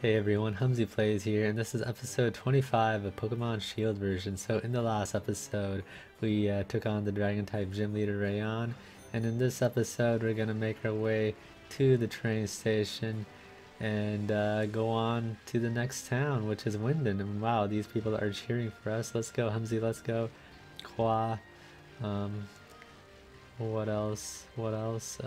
Hey everyone, HumziPlayz here, and this is episode 25 of Pokemon Shield version. So in the last episode, we took on the Dragon-type gym leader Rayon, and in this episode we're going to make our way to the train station and go on to the next town, which is Wyndon. And wow, these people are cheering for us. Let's go, Humzi, let's go. Qua. Um, what else? What else?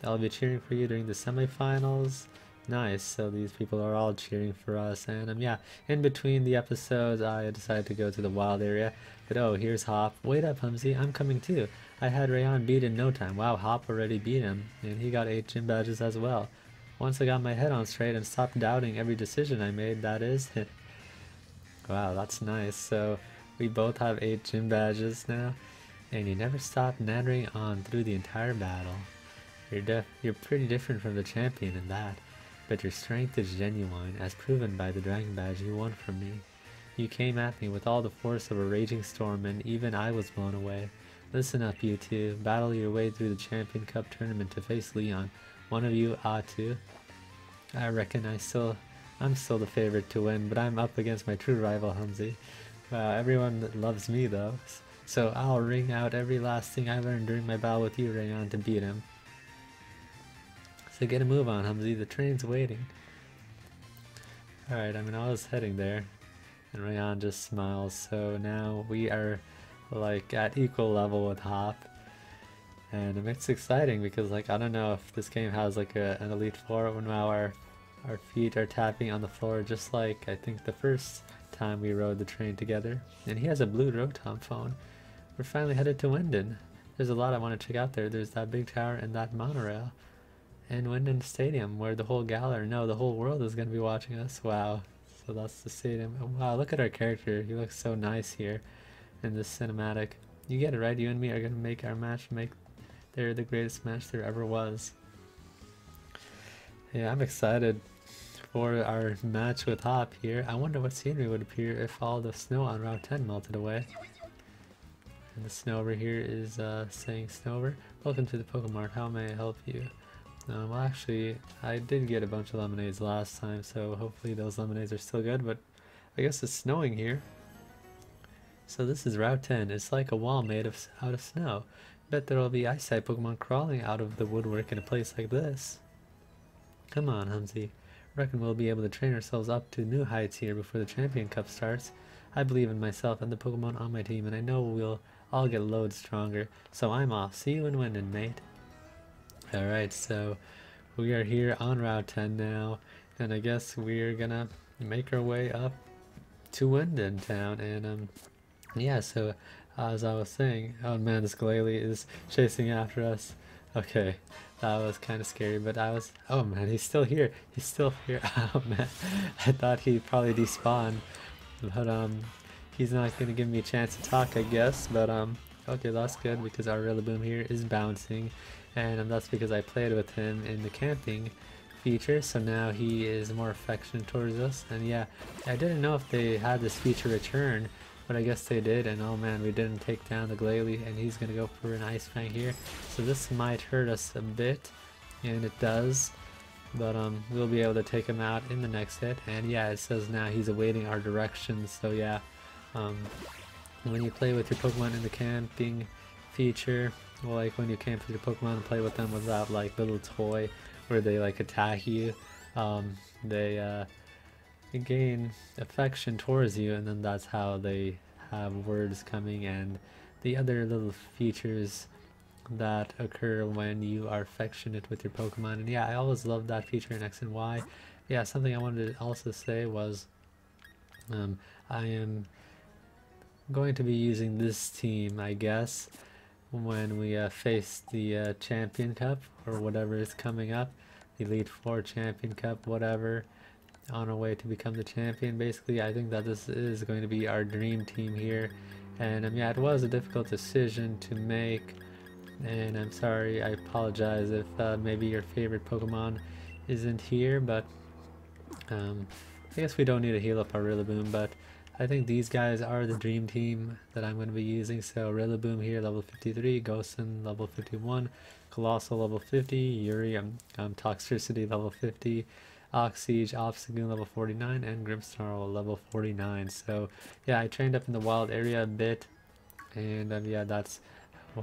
I'll be cheering for you during the semifinals. Nice, so these people are all cheering for us, and yeah, in between the episodes I decided to go to the wild area, but oh, here's Hop. Wait up, Humzi, I'm coming too. I had Rayon beat in no time. Wow, Hop already beat him, and he got 8 gym badges as well. Once I got my head on straight and stopped doubting every decision I made, that is. Wow, that's nice. So we both have 8 gym badges now, and you never stop nattering on through the entire battle. You're pretty different from the champion in that. But your strength is genuine, as proven by the dragon badge you won from me. You came at me with all the force of a raging storm, and even I was blown away. Listen up, you two. Battle your way through the Champion Cup tournament to face Leon. One of you ought to. I reckon I'm still the favorite to win, but I'm up against my true rival, Humzi. Everyone loves me, though. So I'll wring out every last thing I learned during my battle with you, Rayon, to beat him. So get a move on, Humzi, the train's waiting. Alright, I was heading there, and Rayon just smiles, so now we are like at equal level with Hop. And it's exciting because I don't know if this game has an Elite Four when now our feet are tapping on the floor just like I think the first time we rode the train together. And he has a blue Rotom phone. We're finally headed to Wyndon. There's a lot I want to check out there. There's that big tower and that monorail. And Wyndon Stadium, where the whole gallery, no, the whole world is going to be watching us. Wow. So that's the stadium. And wow, look at our character. He looks so nice here in this cinematic. You get it, right? You and me are going to make our match they're the greatest match there ever was. Yeah, I'm excited for our match with Hop here. I wonder what scenery would appear if all the snow on Route 10 melted away. And the snow over here is saying Snover. Welcome to the Pokemart. How may I help you? Well, actually, I did get a bunch of lemonades last time, so hopefully those lemonades are still good, but I guess it's snowing here. So this is Route 10. It's like a wall made out of snow. Bet there'll be ice-type Pokemon crawling out of the woodwork in a place like this. Come on, Humzi. Reckon we'll be able to train ourselves up to new heights here before the Champion Cup starts. I believe in myself and the Pokemon on my team, and I know we'll all get loads stronger. So I'm off. See you in Wyndon, mate. Alright, so we are here on Route 10 now, and I guess we're gonna make our way up to Wyndon Town, and yeah, so as I was saying, oh man, this Glalie is chasing after us. Okay, that was kind of scary, but oh man, he's still here, oh man, I thought he'd probably despawn, but he's not gonna give me a chance to talk, I guess, but okay, that's good, because our Rillaboom here is bouncing, and that's because I played with him in the camping feature, so now he is more affectionate towards us. And yeah, I didn't know if they had this feature return, but I guess they did, and oh man, we didn't take down the Glalie, and he's gonna go for an Ice Fang here, so this might hurt us a bit, and it does, but we'll be able to take him out in the next hit. And yeah, it says now he's awaiting our directions, so yeah, when you play with your Pokemon in the camping feature, like when you camp with your Pokemon and play with them without little toy where they attack you, they gain affection towards you, and then that's how they have words coming and the other little features that occur when you are affectionate with your Pokemon. And yeah, I always loved that feature in X and Y. Yeah, something I wanted to also say was I am going to be using this team, I guess, when we face the Champion Cup or whatever is coming up, the Elite Four Champion Cup, whatever, on our way to become the champion. Basically, I think that this is going to be our dream team here, and yeah, it was a difficult decision to make, and I'm sorry, I apologize if maybe your favorite Pokemon isn't here, but I guess we don't need to heal up our Rillaboom, but I think these guys are the dream team that I'm going to be using. So Rillaboom here, level 53, Ghostin, level 51, Colossal, level 50, Yuri, Toxtricity, level 50, Oxsiege, Obstagoon level 49, and Grimmsnarl level 49. So yeah, I trained up in the wild area a bit, and yeah, that's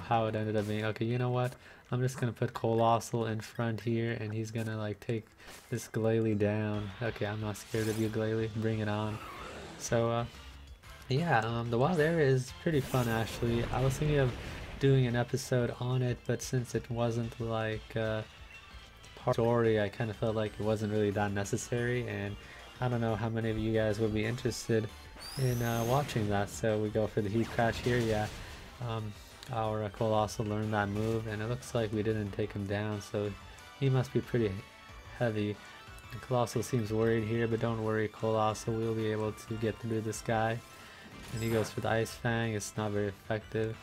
how it ended up being. Okay, you know what? I'm just gonna put Colossal in front here, and he's gonna like take this Glalie down. Okay, I'm not scared of you, Glalie. Bring it on. So yeah, the wild area is pretty fun actually. I was thinking of doing an episode on it, but since it wasn't like part story, I kind of felt like it wasn't really that necessary, and I don't know how many of you guys would be interested in watching that. So we go for the heat crash here. Yeah, our Colossal learned that move, and it looks like we didn't take him down, so he must be pretty heavy. And Colossal seems worried here, but don't worry, Colossal will be able to get through this guy. And he goes for the Ice Fang. It's not very effective.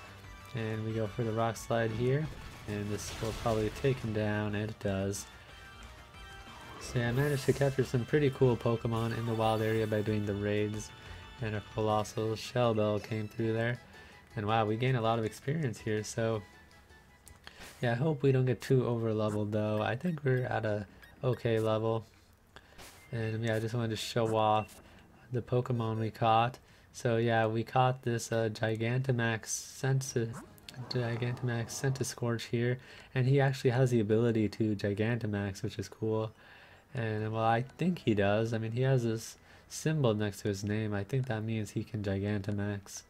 And we go for the Rock Slide here, and this will probably take him down, and it does. So yeah, I managed to capture some pretty cool Pokemon in the wild area by doing the raids, and a Colossal Shell Bell came through there. And wow, we gained a lot of experience here, so yeah, I hope we don't get too over leveled though. I think we're at a okay level. And yeah, I just wanted to show off the Pokemon we caught. So yeah, we caught this Gigantamax Centiskorch here, and he actually has the ability to Gigantamax, which is cool. And well, I think he does. I mean, he has this symbol next to his name. I think that means he can Gigantamax.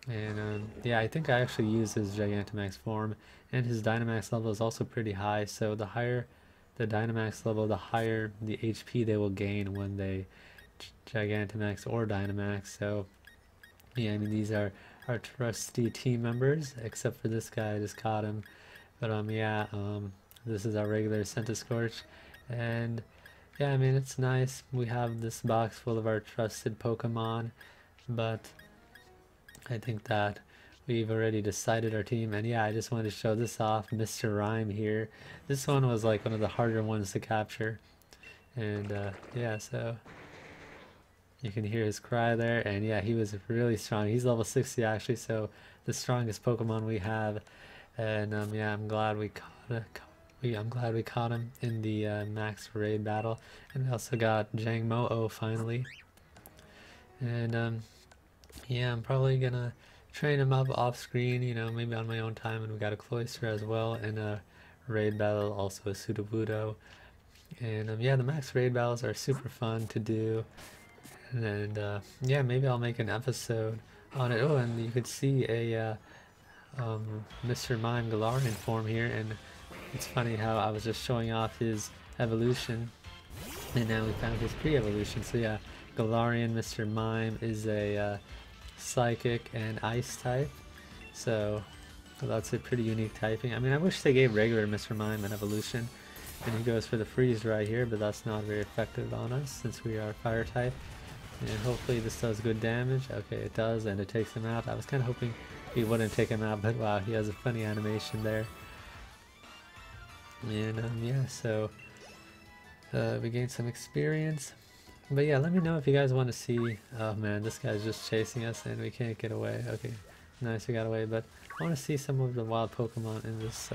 And yeah, I think I actually use his Gigantamax form, and his Dynamax level is also pretty high. So the higher the Dynamax level, the higher the HP they will gain when they Gigantamax or Dynamax. So yeah, I mean, these are our trusty team members, except for this guy. I just caught him. But yeah, this is our regular Centiskorch, and yeah, I mean, it's nice. We have this box full of our trusted Pokemon, but I think that we've already decided our team. And yeah, I just wanted to show this off. Mr. Rhyme here. This one was like one of the harder ones to capture, and yeah, so you can hear his cry there, and yeah, he was really strong. He's level 60 actually, so the strongest Pokemon we have. And yeah, I'm glad we caught him in the max raid battle. And we also got Jangmo-O finally. And yeah, I'm probably gonna train him up off screen, you know, maybe on my own time. And we got a Cloyster as well in a raid battle, also a Sudowoodo. And yeah, the max raid battles are super fun to do. And yeah, maybe I'll make an episode on it. Oh, and you could see a Mr. Mime Galarian form here, and it's funny how I was just showing off his evolution, and now we found his pre-evolution. So yeah, Galarian Mr. Mime is a Psychic and Ice type, so that's a pretty unique typing. I mean, I wish they gave regular Mr. Mime an evolution, and he goes for the freeze right here, but that's not very effective on us since we are Fire type. And hopefully this does good damage. Okay, it does, and it takes him out. I was kind of hoping he wouldn't take him out, but wow, he has a funny animation there. And yeah, so we gained some experience. But yeah, let me know if you guys want to see. Oh man, this guy's just chasing us and we can't get away. Okay, nice, we got away. But I want to see some of the wild Pokemon in this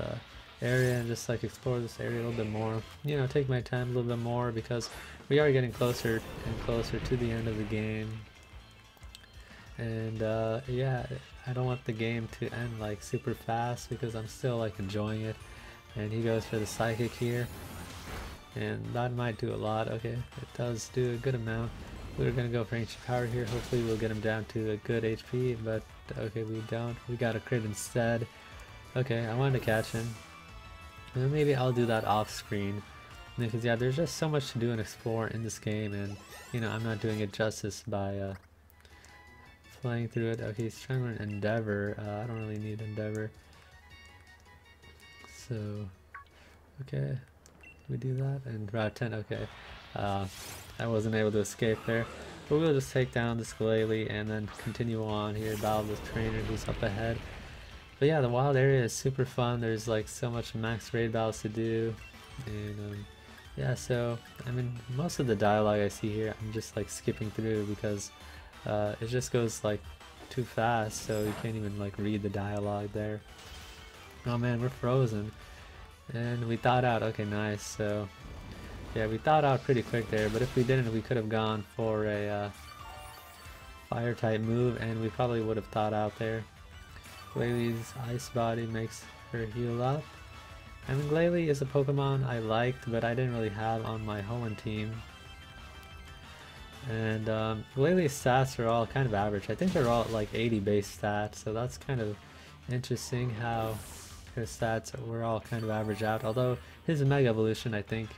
area, and just like explore this area a little bit more. You know, take my time a little bit more, because we are getting closer and closer to the end of the game. And yeah, I don't want the game to end like super fast, because I'm still like enjoying it. And he goes for the Psychic here, and that might do a lot. Okay, it does do a good amount. We're gonna go for Ancient Power here. Hopefully we'll get him down to a good HP, but okay, we don't. We got a crit instead. Okay, I wanted to catch him. And maybe I'll do that off screen, because yeah, there's just so much to do and explore in this game, and you know, I'm not doing it justice by flying through it. Okay, he's trying to learn Endeavor. I don't really need Endeavor. So, okay, we do that, and Route 10, okay. I wasn't able to escape there, but we'll just take down this Glalie and then continue on here, battle this trainer who's up ahead. But yeah, the wild area is super fun. There's like so much max raid battles to do, and yeah, so I mean, most of the dialogue I see here, I'm just like skipping through, because it just goes like too fast, so you can't even like read the dialogue there. Oh man, we're frozen, and we thawed out. Okay, nice. So Yeah, we thawed out pretty quick there, but if we didn't, we could have gone for a fire type move, and we probably would have thawed out there. Glalie ice body makes her heal up. I mean, Glalie is a Pokemon I liked, but I didn't really have on my Hoenn team. And Glalie's stats are all kind of average. I think they're all like 80 base stats, so that's kind of interesting how his stats were all kind of average out. Although his Mega Evolution, I think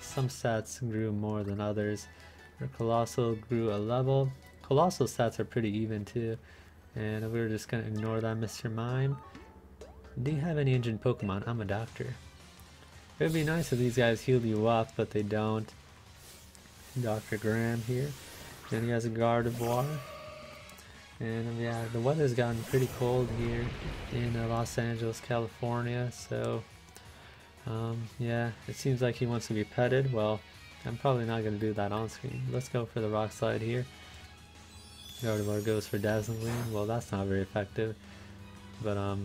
some stats grew more than others. Her Colossal grew a level. Colossal stats are pretty even too. And we're just gonna ignore that, Mr. Mime. Do you have any injured Pokemon? I'm a doctor. It would be nice if these guys healed you up, but they don't. Dr. Graham here. Then he has a Gardevoir. And yeah, the weather's gotten pretty cold here in Los Angeles, California. So yeah, it seems like he wants to be petted. Well, I'm probably not going to do that on screen. Let's go for the Rock Slide here. Gardevoir goes for Dazzling Gleam. Well, that's not very effective. But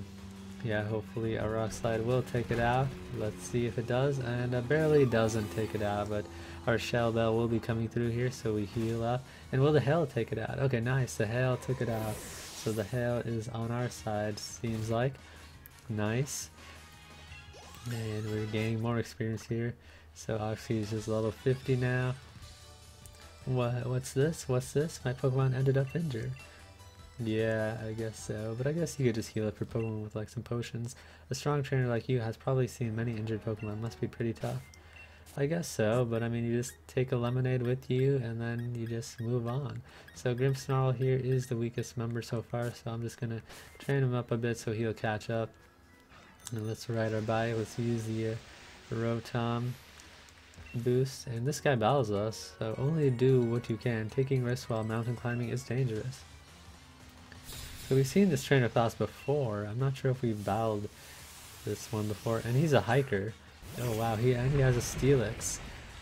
yeah, hopefully a Rock Slide will take it out. Let's see if it does. And barely doesn't take it out, but our Shell Bell will be coming through here, so we heal up. And will the Hail take it out? Okay, nice. The Hail took it out. So the Hail is on our side, seems like. Nice. And we're gaining more experience here. So Oxy is just level 50 now. What's this? What's this? My Pokemon ended up injured. Yeah, I guess so. But I guess you could just heal up your Pokemon with like some potions. A strong trainer like you has probably seen many injured Pokemon. Must be pretty tough. I guess so, but I mean, you just take a lemonade with you and then you just move on. So Grimmsnarl here is the weakest member so far, so I'm just gonna train him up a bit so he'll catch up. And let's ride our bike. Let's use the Rotom boost. And this guy battles us, so only do what you can. Taking risks while mountain climbing is dangerous. So we've seen this trainer class before. I'm not sure if we've battled this one before. And he's a hiker. Oh wow, he has a Steelix.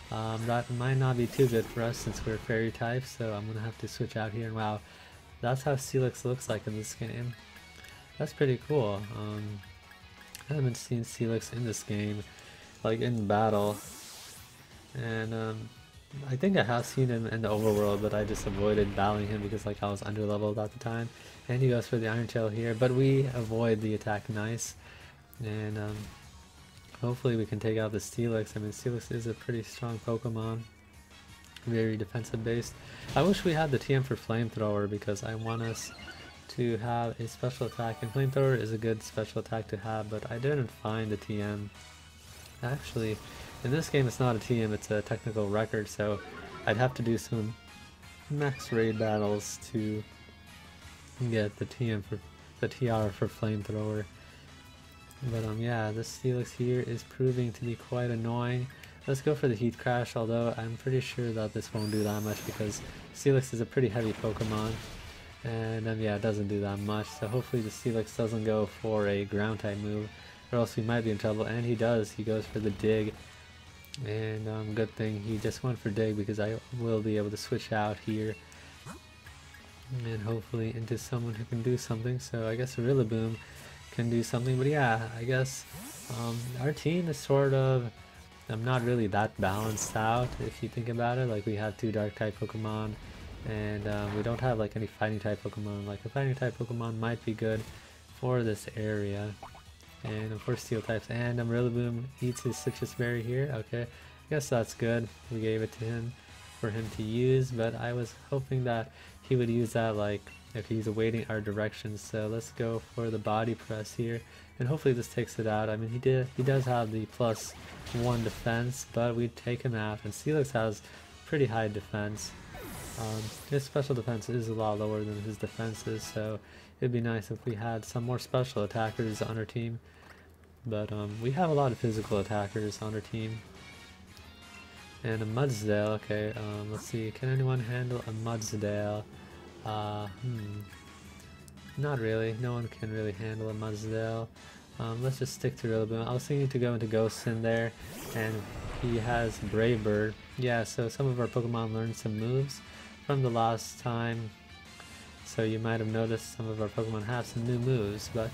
That might not be too good for us since we're fairy types, so I'm gonna have to switch out here. And wow, that's how Steelix looks like in this game. That's pretty cool. I haven't seen Steelix in this game, like in battle. And I think I have seen him in the overworld, but I just avoided battling him because like I was underleveled at the time. And he goes for the Iron Tail here, but we avoid the attack nice. And hopefully we can take out the Steelix. I mean, Steelix is a pretty strong Pokemon. Very defensive based. I wish we had the TM for Flamethrower because I want us to have a special attack. And Flamethrower is a good special attack to have, but I didn't find the TM. Actually, in this game it's not a TM, it's a technical record, so I'd have to do some max raid battles to get the TM for the TR for Flamethrower. But yeah, this Steelix here is proving to be quite annoying. Let's go for the Heat Crash, although I'm pretty sure that this won't do that much because Steelix is a pretty heavy Pokemon. And yeah, it doesn't do that much, so hopefully the Steelix doesn't go for a ground type move, or else we might be in trouble. And he does, he goes for the Dig. And good thing he just went for Dig because I will be able to switch out here. And hopefully into someone who can do something, so I guess Rillaboom can do something. But yeah, I guess our team is sort of not really that balanced out if you think about it. Like we have two dark type Pokemon and we don't have like any fighting type Pokemon. Like a fighting type Pokemon might be good for this area, and of course steel types. And Rillaboom eats his citrus berry here. Okay, I guess that's good. We gave it to him for him to use, but I was hoping that he would use that like if he's awaiting our directions. So let's go for the body press here, and hopefully this takes it out. I mean, he does have the +1 defense, but we take him out. And Steelix has pretty high defense. His special defense is a lot lower than his defenses, so it'd be nice if we had some more special attackers on our team. But we have a lot of physical attackers on our team. And a Mudsdale, okay, let's see, can anyone handle a Mudsdale? Not really, no one can really handle a Mudsdale. Let's just stick to Rillaboom. I was thinking to go into Ghost in there, and he has Brave Bird. Yeah, so some of our Pokemon learned some moves from the last time, so you might have noticed some of our Pokemon have some new moves. But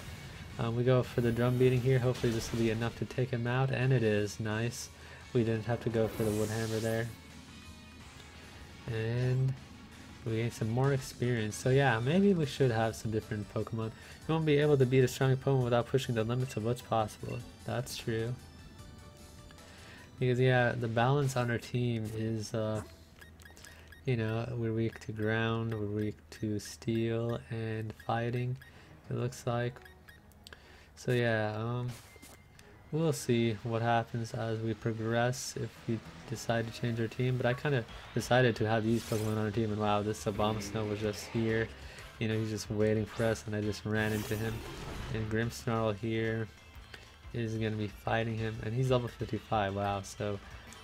we go for the drum beating here. Hopefully this will be enough to take him out, and it is. Nice. we didn't have to go for the wood hammer there. And we gained some more experience. So yeah, maybe we should have some different Pokemon. You won't be able to beat a strong Pokemon without pushing the limits of what's possible. That's true. Because yeah, the balance on our team is, you know, we're weak to ground, we're weak to steel and fighting, it looks like. So yeah, we'll see what happens as we progress if we decide to change our team. But I kind of decided to have these Pokemon on our team, and wow, this Abomasnow was just here. You know, he's just waiting for us, and I just ran into him. And Grimmsnarl here is going to be fighting him, and he's level 55, wow. So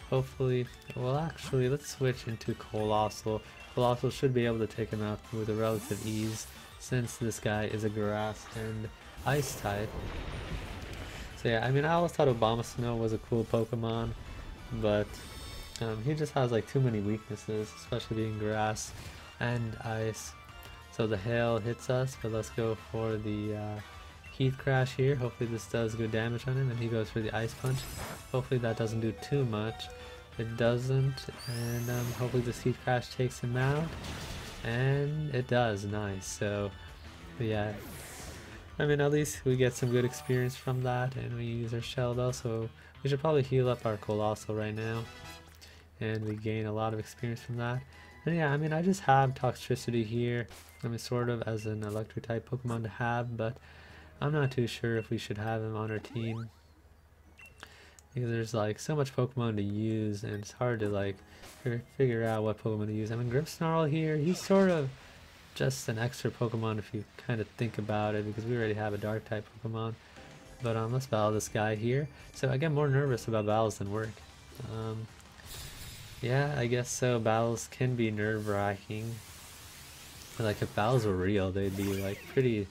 hopefully, well actually, let's switch into Colossal. Colossal should be able to take him out with a relative ease, since this guy is a grass and ice type. So yeah, I mean, I always thought Abomasnow was a cool Pokemon, but he just has like too many weaknesses, especially being grass and ice. So the hail hits us, but let's go for the Heat Crash here. Hopefully this does good damage on him, and he goes for the Ice Punch. Hopefully that doesn't do too much. It doesn't, and hopefully this Heat Crash takes him out, and it does. Nice. So yeah, I mean, at least we get some good experience from that, and we use our Shell Bell, so we should probably heal up our Colossal right now, and we gain a lot of experience from that. And yeah, I mean, I just have Toxtricity here, I mean, sort of as an electric type Pokemon to have, but I'm not too sure if we should have him on our team, because there's like so much Pokemon to use, and it's hard to like figure out what Pokemon to use. I mean, Grimmsnarl here, he's sort of just an extra Pokemon if you kind of think about it, because we already have a dark type Pokemon. But let's battle this guy here. So I get more nervous about battles than work. Yeah, I guess so. Battles can be nerve-wracking. Like if battles were real, they'd be like pretty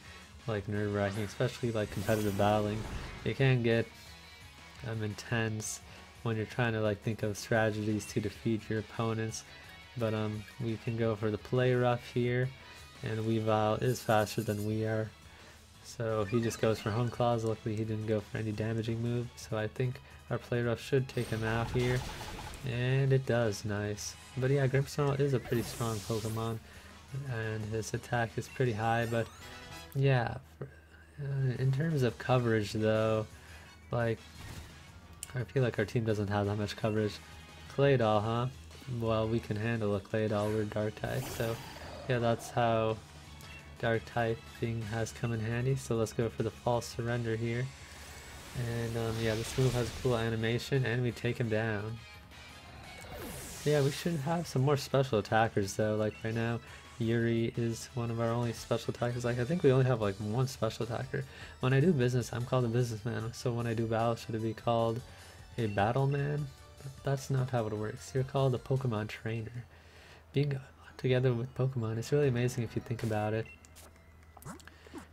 like nerve-wracking, especially like competitive battling. It can get intense when you're trying to like think of strategies to defeat your opponents. But we can go for the Play Rough here, and Weavile is faster than we are, so he just goes for Hone Claws. Luckily he didn't go for any damaging move, so I think our Play Rough should take him out here, and it does. Nice. But yeah, Grimmsnarl is a pretty strong Pokemon, and his attack is pretty high. But yeah, in terms of coverage though, like I feel like our team doesn't have that much coverage. Claydol, huh? Well, we can handle a Claydol, we're dark type, so yeah, that's how dark typing has come in handy. So let's go for the False Surrender here, and yeah, this move has a cool animation, and we take him down. Yeah, we should have some more special attackers though. Like right now, Yuri is one of our only special attackers. Like I think we only have like one special attacker. When I do business, I'm called a businessman, so when I do battle, should it be called a battle man? That's not how it works. You're called a Pokemon trainer. Being together with Pokemon, it's really amazing if you think about it.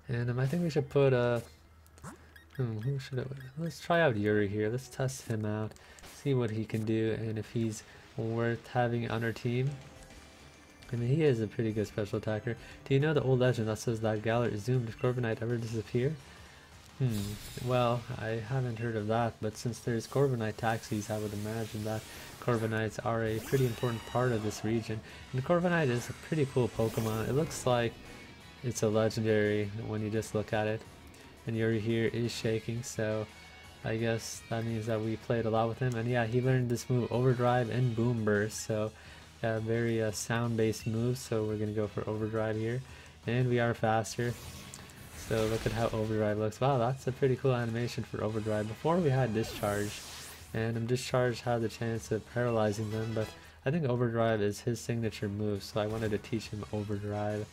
And I think we should put who should it? Let's try out Yuri here. Let's test him out, see what he can do, and if he's worth having on our team. I mean, he is a pretty good special attacker. Do you know the old legend that says that Galar is doomed if Corviknight ever disappear? Well, I haven't heard of that, but since there's Corviknight taxis, I would imagine that Corviknights are a pretty important part of this region. And Corviknight is a pretty cool Pokemon. It looks like it's a legendary when you just look at it. And Yuri here is shaking, so I guess that means that we played a lot with him. And yeah, he learned this move, Overdrive and Boom Burst, so yeah, very sound-based moves, so we're going to go for Overdrive here. And we are faster. So look at how Overdrive looks. Wow, that's a pretty cool animation for Overdrive. Before we had Discharge, and Discharge had the chance of paralyzing them, but I think Overdrive is his signature move, so I wanted to teach him Overdrive.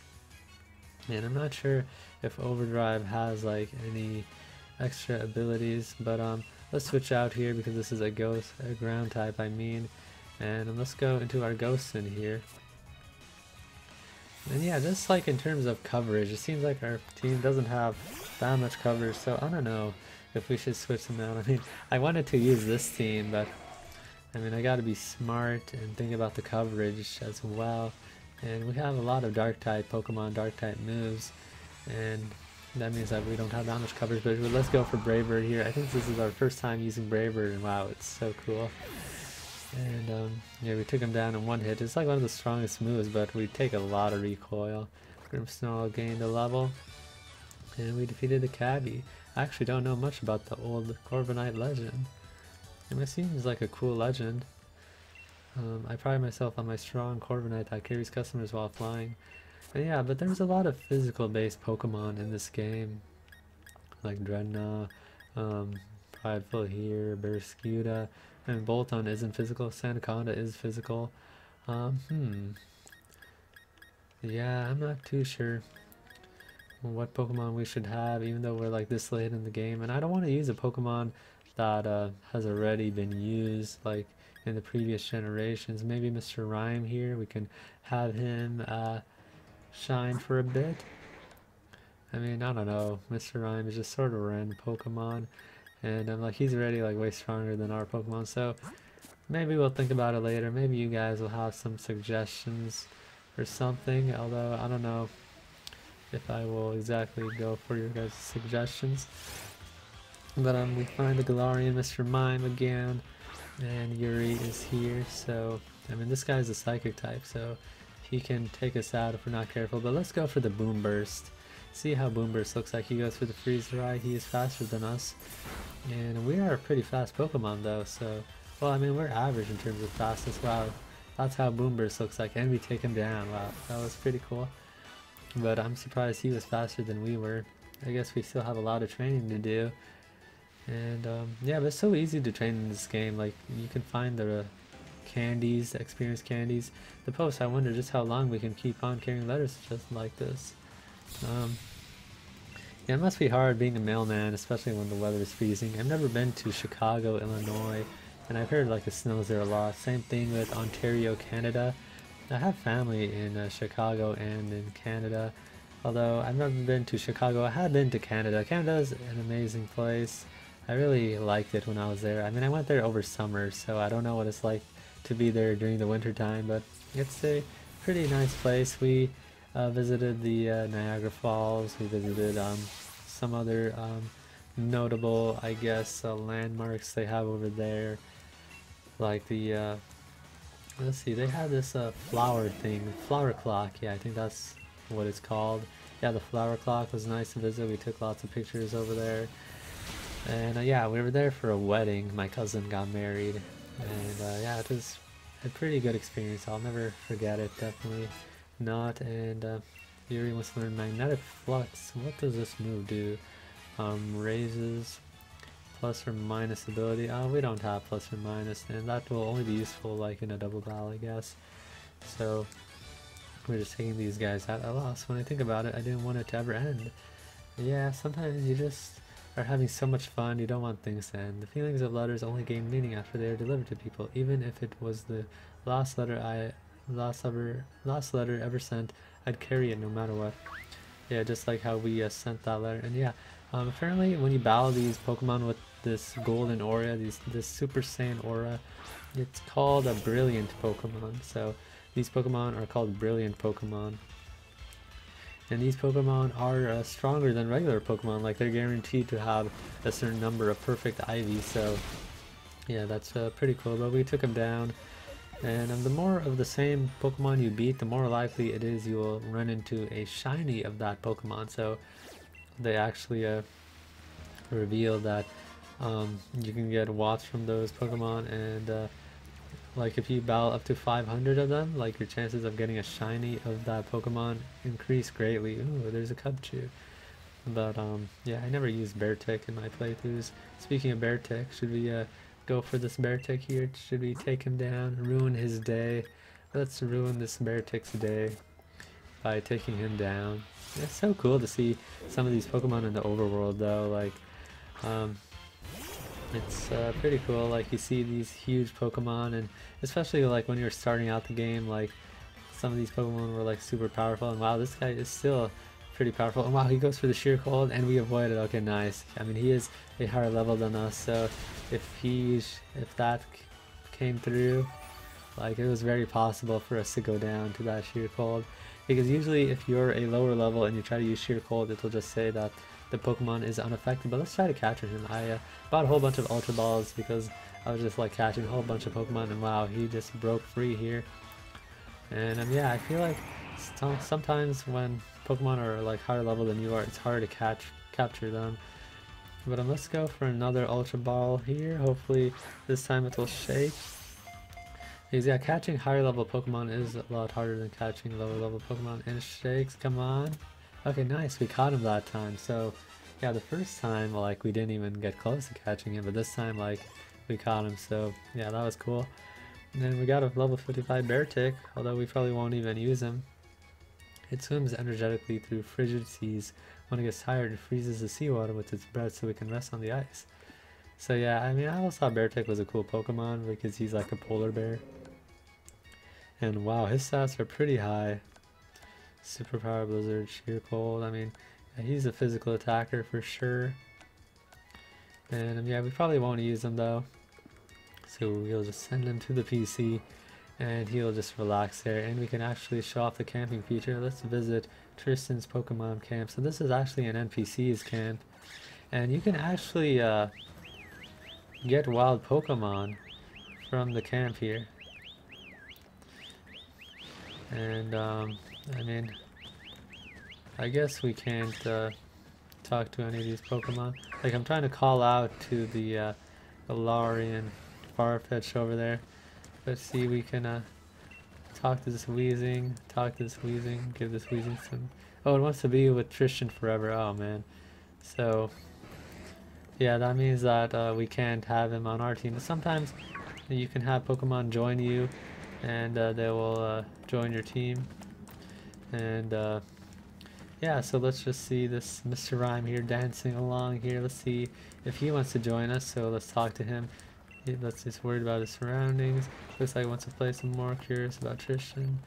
And I'm not sure if Overdrive has like any extra abilities, but let's switch out here because this is a ground type, I mean. And let's go into our Ghosts in here. And yeah, just like in terms of coverage, it seems like our team doesn't have that much coverage, so I don't know if we should switch them out. I mean, I wanted to use this team, but I mean, I gotta be smart and think about the coverage as well. And we have a lot of dark type Pokemon, dark type moves, and That means that we don't have that much coverage, but let's go for Braver here. I think this is our first time using Braver, and wow, it's so cool. And yeah, we took him down in one hit. It's like one of the strongest moves, but we take a lot of recoil. Grimmsnarl gained a level, and we defeated the cabbie. I actually don't know much about the old Corviknight legend. It seems like a cool legend. I pride myself on my strong Corviknight that carries customers while flying. And yeah, but there's a lot of physical based Pokemon in this game, like Dreadnought, Prideful here, Barraskewda, and Bolton isn't physical. Sandaconda is physical. Yeah, I'm not too sure what Pokemon we should have, even though we're like this late in the game. And I don't want to use a Pokemon that has already been used, like in the previous generations. Maybe Mr. Rhyme here, we can have him shine for a bit. I mean, I don't know. Mr. Rhyme is just sort of a random Pokemon, and I'm like, he's already like way stronger than our Pokemon. So maybe we'll think about it later. Maybe you guys will have some suggestions or something. Although I don't know if I will exactly go for your guys' suggestions. But we find the Galarian Mr. Mime again, and Yuri is here. So I mean, this guy's a Psychic type, so he can take us out if we're not careful. But let's go for the Boom Burst. See how Boom Burst looks like. He goes for the Freeze Dry. He is faster than us, and we are a pretty fast Pokemon though. So, well, I mean, we're average in terms of fastness. Wow, that's how Boom Burst looks like, and we take him down. Wow, that was pretty cool. But I'm surprised he was faster than we were. I guess we still have a lot of training to do. And yeah, but it's so easy to train in this game. Like, you can find the candies, the experience candies. The post, I wonder just how long we can keep on carrying letters just like this. Yeah, it must be hard being a mailman, especially when the weather is freezing. I've never been to Chicago, Illinois, and I've heard like it snows there a lot. Same thing with Ontario, Canada. I have family in Chicago and in Canada, although I've never been to Chicago. I have been to Canada. Canada's an amazing place. I really liked it when I was there. I mean, I went there over summer, so I don't know what it's like to be there during the winter time, but it's a pretty nice place. We visited the Niagara Falls. We visited some other notable, I guess, landmarks they have over there, like the let's see, they had this flower thing, flower clock. Yeah, I think that's what it's called. Yeah, the flower clock was nice to visit. We took lots of pictures over there, and yeah, we were there for a wedding. My cousin got married, and yeah, it was a pretty good experience. I'll never forget it, definitely not. And Yuri wants to learn Magnetic Flux. What does this move do? Raises plus or minus ability. Oh, we don't have plus or minus, and that will only be useful like in a double battle, I guess. So we're just taking these guys at a loss. When I think about it, I didn't want it to ever end. Yeah, sometimes you just are having so much fun, you don't want things to end. The feelings of letters only gain meaning after they are delivered to people. Even if it was the last letter ever sent, I'd carry it no matter what. Yeah, just like how we sent that letter. And yeah, apparently when you battle these Pokemon with this golden aura, this Super Saiyan aura, it's called a brilliant Pokemon. So these Pokemon are called brilliant Pokemon. And these Pokemon are stronger than regular Pokemon. Like, they're guaranteed to have a certain number of perfect IVs. So yeah, that's pretty cool. But we took them down. And the more of the same Pokemon you beat, the more likely it is you will run into a shiny of that Pokemon. So they actually reveal that you can get watts from those Pokemon, and like if you battle up to 500 of them, like your chances of getting a shiny of that Pokemon increase greatly. Ooh, there's a Cubchoo. But yeah, I never used Beartick in my playthroughs. Speaking of Beartick, should we go for this Beartick here? Should we take him down, ruin his day? Let's ruin this Beartick's day by taking him down. It's so cool to see some of these Pokemon in the overworld though. Like, it's pretty cool. Like, you see these huge Pokemon, and especially like when you're starting out the game, like some of these Pokemon were like super powerful, and wow, this guy is still pretty powerful. And wow, he goes for the Sheer Cold, and we avoid it. Okay, nice. I mean, he is a higher level than us, so if that came through, Like, it was very possible for us to go down to that sheer cold, because usually if you're a lower level and you try to use sheer cold, it will just say that the Pokemon is unaffected. But let's try to capture him. I bought a whole bunch of Ultra Balls because I was just like catching a whole bunch of Pokemon, and wow, he just broke free here. And yeah, I feel like sometimes when Pokemon are like higher level than you are, it's hard to capture them. But let's go for another Ultra Ball here. Hopefully this time it will shake. Because yeah, catching higher level Pokemon is a lot harder than catching lower level Pokemon. And it shakes, come on. Okay, nice, we caught him that time. So yeah, the first time like we didn't even get close to catching him, but this time like we caught him. So yeah, that was cool. And then we got a level 55 Beartic, although we probably won't even use him. It swims energetically through frigid seas. When it gets tired, it freezes the seawater with its breath so we can rest on the ice. So yeah, I mean, I always thought Beartic was a cool Pokemon because he's like a polar bear. And wow, his stats are pretty high. Superpower, Blizzard, Sheer Cold. I mean, yeah, he's a physical attacker for sure. And yeah, we probably won't use him though. So we'll just send him to the PC and he'll just relax there. And we can actually show off the camping feature. Let's visit Tristan's Pokemon camp. So this is actually an NPC's camp. And you can actually get wild Pokemon from the camp here. And I mean, I guess we can't talk to any of these Pokemon. Like, I'm trying to call out to the Galarian Farfetch over there. Let's see, we can talk to this Weezing, give this Weezing some... Oh, it wants to be with Tristan forever, oh man. So, yeah, that means that we can't have him on our team. Sometimes you can have Pokemon join you, and they will join your team. And yeah, so let's just see this Mr. Rhyme here dancing along here. Let's see if he wants to join us, so let's talk to him. He's worried about his surroundings. Looks like he wants to play some more. Curious about Tristan.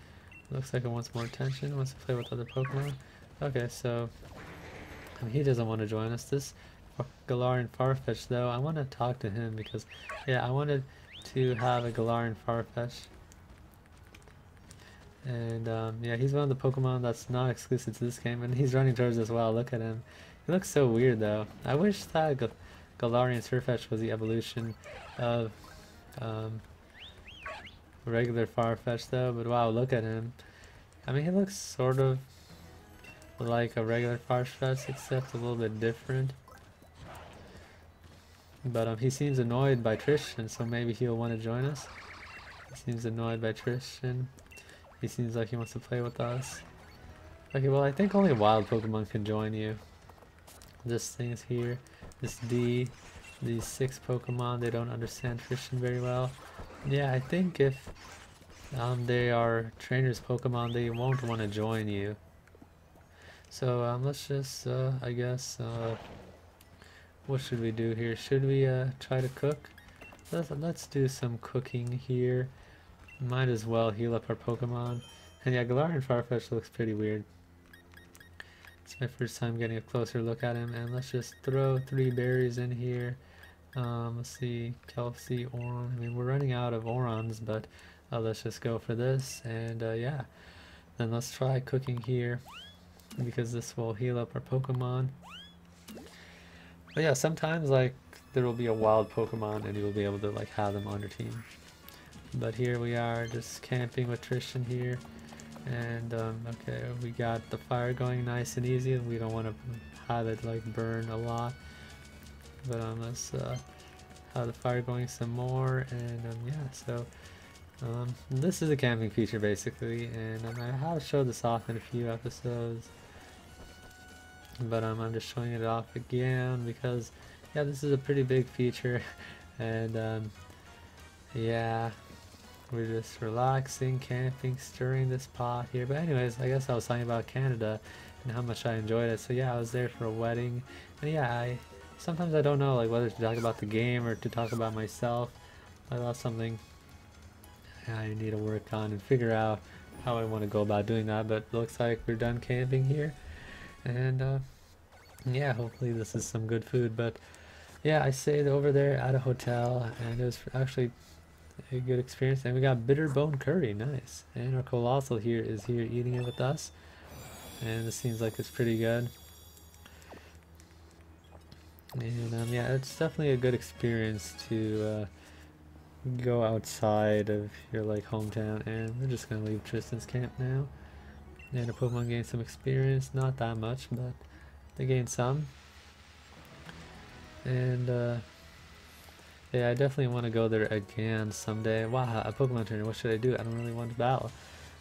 Looks like he wants more attention. Wants to play with other Pokemon. Okay, so I mean, he doesn't want to join us. This Galarian Farfetch though, I want to talk to him because yeah, I wanted to have a Galarian Farfetch. And yeah, he's one of the Pokemon that's not exclusive to this game, and he's running towards us. Wow, look at him. He looks so weird though. I wish that Galarian Farfetch was the evolution of regular Farfetch though, but wow, look at him. I mean, he looks sort of like a regular Farfetch, except a little bit different. But he seems annoyed by Tristan, so maybe he'll want to join us. He seems annoyed by Tristan. He seems like he wants to play with us. Okay, well, I think only wild Pokemon can join you. This thing is here. This D. These 6 Pokemon, they don't understand Tristan very well. Yeah, I think if they are trainers Pokemon, they won't want to join you. So let's just, I guess, what should we do here? Should we try to cook? Let's do some cooking here. Might as well heal up our Pokemon. And yeah, Galarian Farfetch looks pretty weird. It's my first time getting a closer look at him. And let's just throw 3 berries in here. Let's see, Kelsey, Oron. I mean, we're running out of Orons, but let's just go for this. And yeah, then let's try cooking here, because this will heal up our Pokemon. But yeah, sometimes like there will be a wild Pokemon and you'll be able to like have them on your team. But here we are just camping with Tristan here. And okay, we got the fire going nice and easy. We don't want to have it like burn a lot. But let's have the fire going some more. And yeah, so this is a camping feature basically. And I have showed this off in a few episodes. But I'm just showing it off again because yeah, this is a pretty big feature. And yeah, we're just relaxing, camping, stirring this pot here. But anyways, I guess I was talking about Canada and how much I enjoyed it. So yeah, I was there for a wedding. And yeah, sometimes I don't know like whether to talk about the game or to talk about myself. That's something I need to work on and figure out how I want to go about doing that. But looks like we're done camping here. And yeah, hopefully this is some good food. But yeah, I stayed over there at a hotel, and it was actually A good experience. And we got bitter bone curry, nice. And our colossal here is here eating it with us. And this seems like it's pretty good. And yeah, it's definitely a good experience to go outside of your like hometown. And we're just gonna leave Tristan's camp now. And the Pokemon gain some experience, not that much, but they gain some. And yeah, I definitely want to go there again someday. Wow, a Pokemon trainer, what should I do? I don't really want to battle.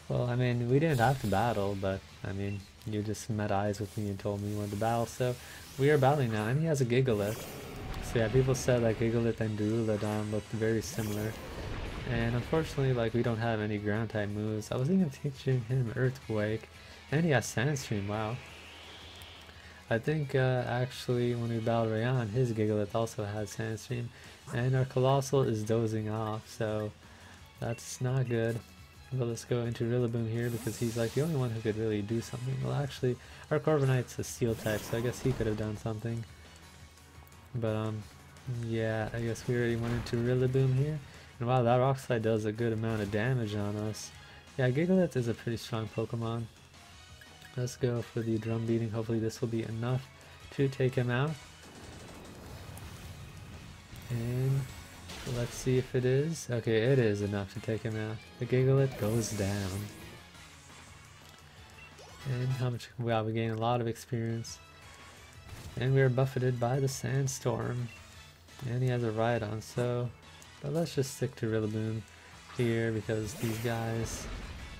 Well, I mean, we didn't have to battle, but I mean, you just met eyes with me and told me you wanted to battle, so we are battling now, and he has a Gigalith. So yeah, people said that Gigalith and Duraludon looked very similar. And unfortunately, like, we don't have any ground type moves. I was even teaching him Earthquake, and he has Sandstream, wow. I think actually when we battled Rayon, his Gigalith also had Sandstream, and our Colossal is dozing off, so that's not good. But let's go into Rillaboom here because he's like the only one who could really do something. Well, actually, our Corviknight's a Steel type, so I guess he could have done something. But yeah, I guess we already went into Rillaboom here. And wow, that Rock Slide does a good amount of damage on us. Yeah, Gigalith is a pretty strong Pokemon. Let's go for the drum beating. Hopefully this will be enough to take him out. And let's see if it is. Okay, it is enough to take him out. The Gigalith goes down. And how much? Wow, we gain a lot of experience. And we are buffeted by the Sandstorm. And he has a Rhydon, so... But let's just stick to Rillaboom here because these guys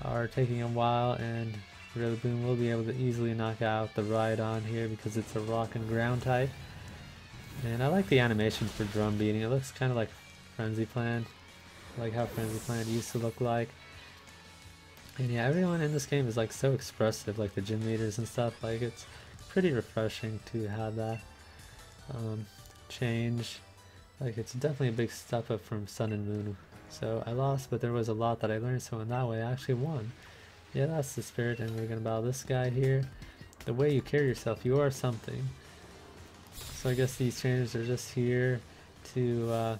are taking a while, and Rillaboom will be able to easily knock out the Rhydon here because it's a rock and ground type. And I like the animation for drum beating. It looks kind of like Frenzy Plant, like how Frenzy Plant used to look like. And yeah, everyone in this game is like so expressive, like the gym leaders and stuff. Like it's pretty refreshing to have that change. Like it's definitely a big step up from Sun and Moon. So I lost, but there was a lot that I learned, so in that way I actually won. Yeah, that's the spirit, and we're gonna battle this guy here. The way you carry yourself, you are something. So I guess these trainers are just here to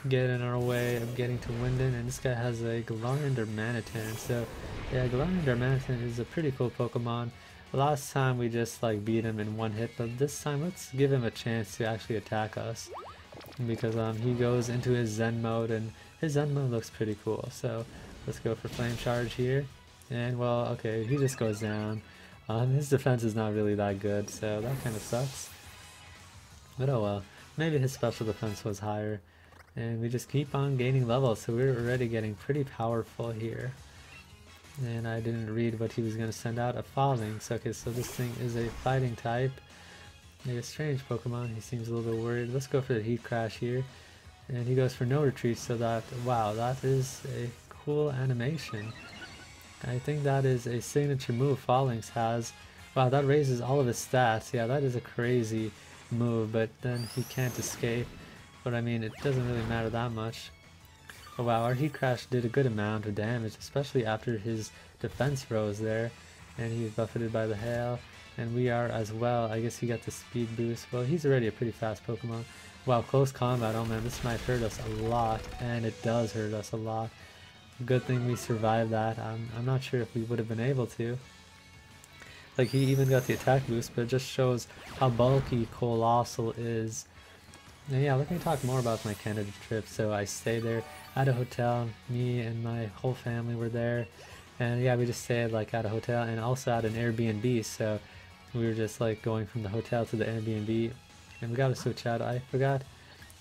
get in our way of getting to Wyndon, and this guy has a Galarian or Manitan. So yeah, Galarian or Manitan is a pretty cool Pokemon. Last time we just like beat him in one hit, but this time let's give him a chance to actually attack us. Because he goes into his Zen mode, and his Zen mode looks pretty cool. So let's go for Flame Charge here. And well, okay, he just goes down. His defense is not really that good, so that kind of sucks. But oh well, maybe his special defense was higher. And we just keep on gaining levels, so we're already getting pretty powerful here. And I didn't read what he was going to send out, a Phalanx. Okay, so this thing is a fighting type. Like a strange Pokemon, he seems a little bit worried. Let's go for the Heat Crash here. And he goes for no retreat, so that, wow, that is a cool animation. I think that is a signature move Phalanx has. Wow, that raises all of his stats. Yeah, that is a crazy move, but then he can't escape. But I mean, it doesn't really matter that much. Oh wow, our Heat Crash did a good amount of damage, especially after his defense rose there. And he was buffeted by the hail. And we are as well. I guess he got the speed boost. Well, he's already a pretty fast Pokemon. Wow, close combat. Oh man, this might hurt us a lot. And it does hurt us a lot. Good thing we survived that. I'm not sure if we would have been able to. Like, he even got the attack boost, but it just shows how bulky Colossal is. And yeah, let me talk more about my Canada trip. So I stayed there at a hotel. Me and my whole family were there. And yeah, we just stayed like at a hotel and also at an Airbnb. So we were just like going from the hotel to the Airbnb. And we got to switch out. I forgot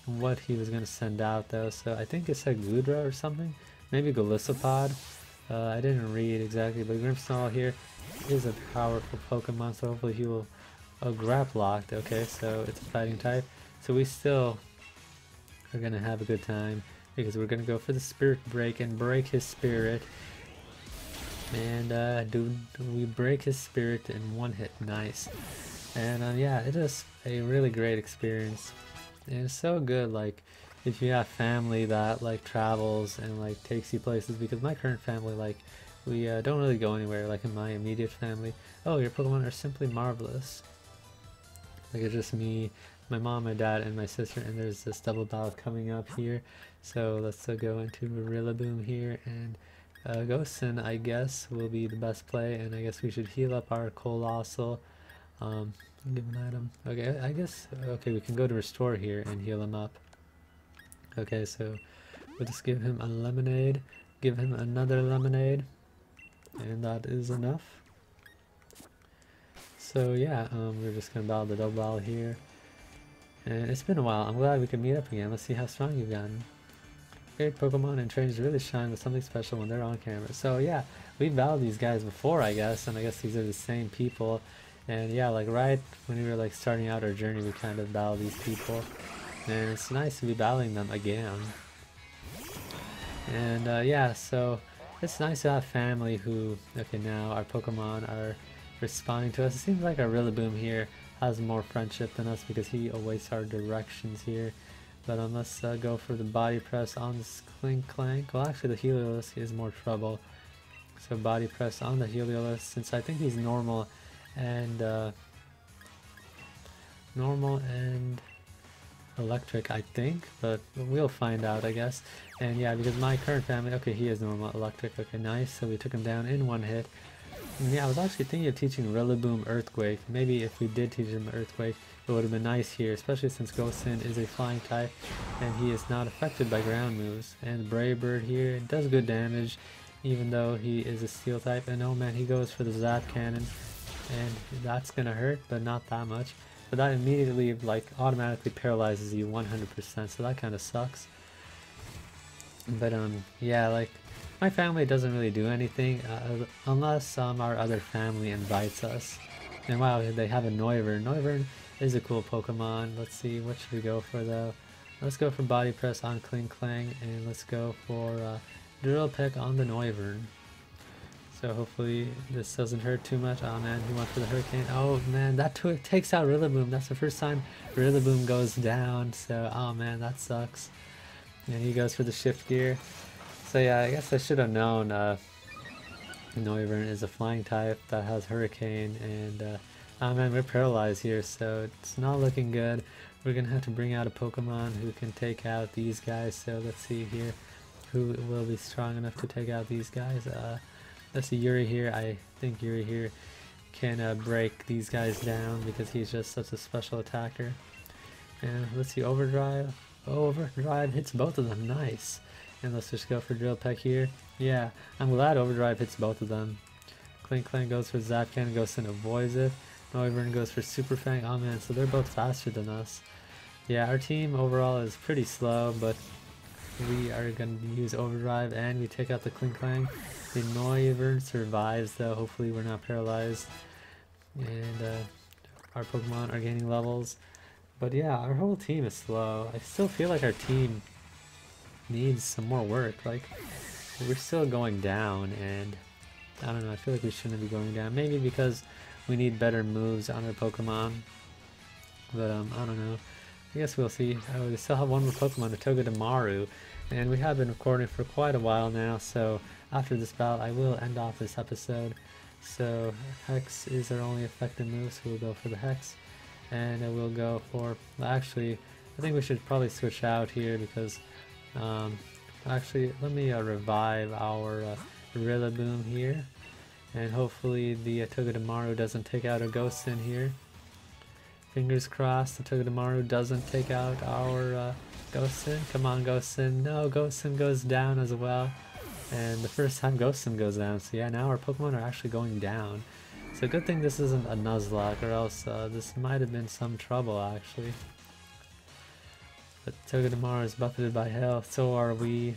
what he was going to send out though. So I think it said Goodra or something. Maybe Golisopod. I didn't read exactly, but Grimmsnarl here is a powerful Pokemon. So hopefully he will Graplocked. Okay, so it's a fighting type. So we still are going to have a good time because we're going to go for the Spirit Break and break his spirit. And do we break his spirit in one hit? Nice. And yeah, it is a really great experience. And it's so good, like, if you have family that like travels and like takes you places, because my current family, like, we don't really go anywhere, like in my immediate family. Oh, your Pokemon are simply marvelous. Like, it's just me, my mom, my dad, and my sister, and there's this double battle coming up here. So let's go into Rillaboom here, and Ghostin, I guess, will be the best play, and I guess we should heal up our Colossal. Give an item. Okay, I guess, okay, we can go to Restore here and heal him up. Okay, so we'll just give him a lemonade, give him another lemonade, and that is enough. So yeah, we're just gonna battle the double battle here. And it's been a while. I'm glad we could meet up again. Let's see how strong you've gotten. Great Pokemon and trainers really shine with something special when they're on camera. So yeah, we battled these guys before, I guess, and I guess these are the same people. And yeah, like right when we were like starting out our journey, we kind of battled these people. And it's nice to be battling them again. And yeah, so it's nice to have family who, okay, now our Pokemon are responding to us. It seems like our Rillaboom here has more friendship than us because he awaits our directions here. But let's go for the body press on this Clank. Well, actually the Heliolisk is more trouble. So body press on the Heliolisk, since I think he's normal and electric, I think, but we'll find out, I guess. And yeah, because my current family, okay, he is normal electric. Okay, nice. So we took him down in one hit. And yeah, I was actually thinking of teaching Rillaboom Earthquake. Maybe if we did teach him Earthquake, it would have been nice here, especially since Ghostin is a flying type and he is not affected by ground moves. And Brave Bird here does good damage, even though he is a steel type. And oh man, he goes for the Zap Cannon, and that's gonna hurt, but not that much. But that immediately, like, automatically paralyzes you 100%, so that kind of sucks. But yeah, like, my family doesn't really do anything unless our other family invites us. And wow, they have a Noivern. Noivern is a cool Pokemon. Let's see, what should we go for though? Let's go for Body Press on Clang, and let's go for Drill Peck on the Noivern. So hopefully this doesn't hurt too much. Oh man, he went for the Hurricane. Oh man, that takes out Rillaboom. That's the first time Rillaboom goes down. So, oh man, that sucks. And he goes for the Shift Gear. So yeah, I guess I should have known Noivern is a flying type that has Hurricane, and oh man, we're paralyzed here, so it's not looking good. We're gonna have to bring out a Pokemon who can take out these guys. So let's see here, who will be strong enough to take out these guys. Let's see, Yuri here. I think Yuri here can break these guys down because he's just such a special attacker. And let's see, Overdrive. Oh, Overdrive hits both of them. Nice. And let's just go for Drill Peck here. Yeah, I'm glad Overdrive hits both of them. Clank goes for Zap Cannon, Ghostin avoids it. Noivern goes for Super Fang. Oh man, so they're both faster than us. Yeah, our team overall is pretty slow, but we are going to use Overdrive and we take out the Clang. The Noivern survives though, hopefully we're not paralyzed. And our Pokemon are gaining levels. But yeah, our whole team is slow. I still feel like our team needs some more work. Like, we're still going down, and I don't know, I feel like we shouldn't be going down. Maybe because we need better moves on our Pokemon. But I don't know. I guess we'll see. Oh, we still have one more Pokemon, the Togedemaru. And we have been recording for quite a while now, so after this battle I will end off this episode. So Hex is our only effective move, so we'll go for the Hex. And I will go for, actually, I think we should probably switch out here because actually, let me revive our Rillaboom here, and hopefully the Togedemaru doesn't take out a Ghostin here. Fingers crossed the Togedemaru doesn't take out our Ghostin. Come on, Ghostin. No, Ghostin goes down as well. And the first time Ghostin goes down. So yeah, now our Pokemon are actually going down. So good thing this isn't a Nuzlocke, or else this might have been some trouble actually. But Togedemaru is buffeted by health, so are we.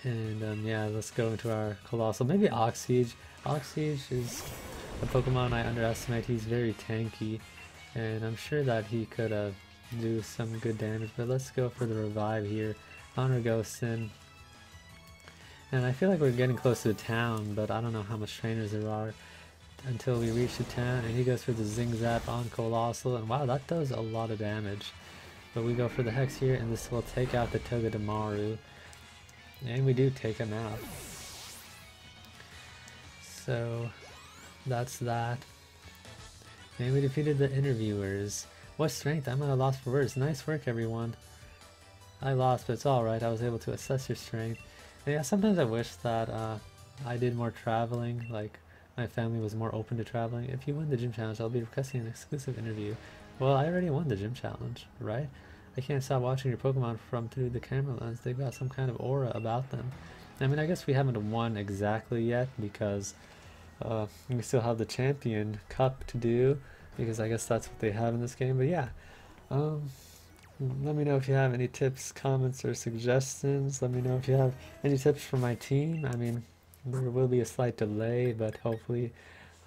And yeah, let's go into our Colossal. Maybe Oxsiege. Oxsiege is a Pokemon I underestimate. He's very tanky, and I'm sure that he could do some good damage. But let's go for the revive here on our Ghostin. And I feel like we're getting close to the town, but I don't know how much trainers there are until we reach the town. And he goes for the Zing Zap on Colossal, and wow, that does a lot of damage. But we go for the Hex here, and this will take out the Togedemaru. And we do take him out. So that's that. And we defeated the interviewers. What strength? I'm at a loss for words. Nice work, everyone. I lost, but it's alright. I was able to assess your strength. And yeah, sometimes I wish that I did more traveling, like my family was more open to traveling. If you win the gym challenge, I'll be requesting an exclusive interview. Well, I already won the gym challenge, right? I can't stop watching your Pokemon from through the camera lens. They've got some kind of aura about them. I mean, I guess we haven't won exactly yet because we still have the Champion Cup to do, because I guess that's what they have in this game. But yeah, um, let me know if you have any tips, comments, or suggestions. Let me know if you have any tips for my team. I mean, there will be a slight delay, but hopefully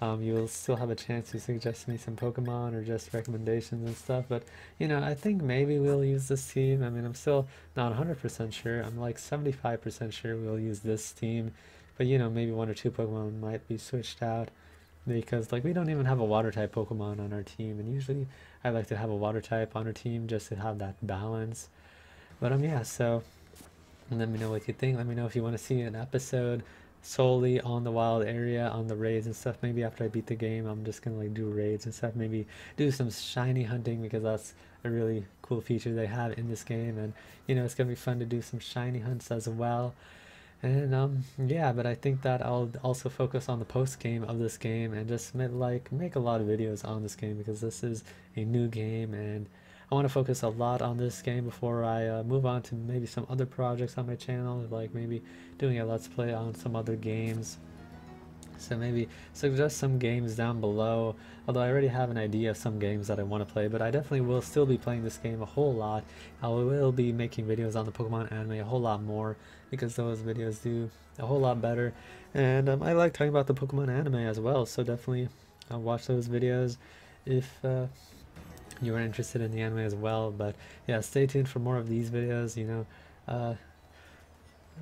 you will still have a chance to suggest me some Pokemon or just recommendations and stuff. But, you know, I think maybe we'll use this team. I mean, I'm still not 100% sure. I'm like 75% sure we'll use this team. But, you know, maybe one or two Pokemon might be switched out, because like we don't even have a water type Pokemon on our team, and usually I like to have a water type on our team just to have that balance. But yeah, so let me know what you think. Let me know if you want to see an episode solely on the wild area, on the raids and stuff. Maybe after I beat the game, I'm just gonna like do raids and stuff. Maybe do some shiny hunting, because that's a really cool feature they have in this game, and you know, it's gonna be fun to do some shiny hunts as well. And yeah, but I think that I'll also focus on the post game of this game and just make a lot of videos on this game, because this is a new game and I want to focus a lot on this game before I move on to maybe some other projects on my channel, like maybe doing a let's play on some other games. So maybe suggest some games down below, although I already have an idea of some games that I want to play, but I definitely will still be playing this game a whole lot. I will be making videos on the Pokemon anime a whole lot more, because those videos do a whole lot better. And I like talking about the Pokemon anime as well, so definitely watch those videos if you are interested in the anime as well. But yeah, stay tuned for more of these videos. You know,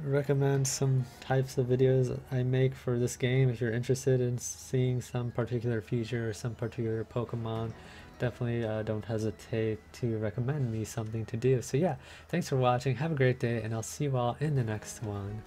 recommend some types of videos I make for this game if you're interested in seeing some particular feature or some particular Pokemon. Definitely don't hesitate to recommend me something to do. So yeah, thanks for watching, have a great day, and I'll see you all in the next one.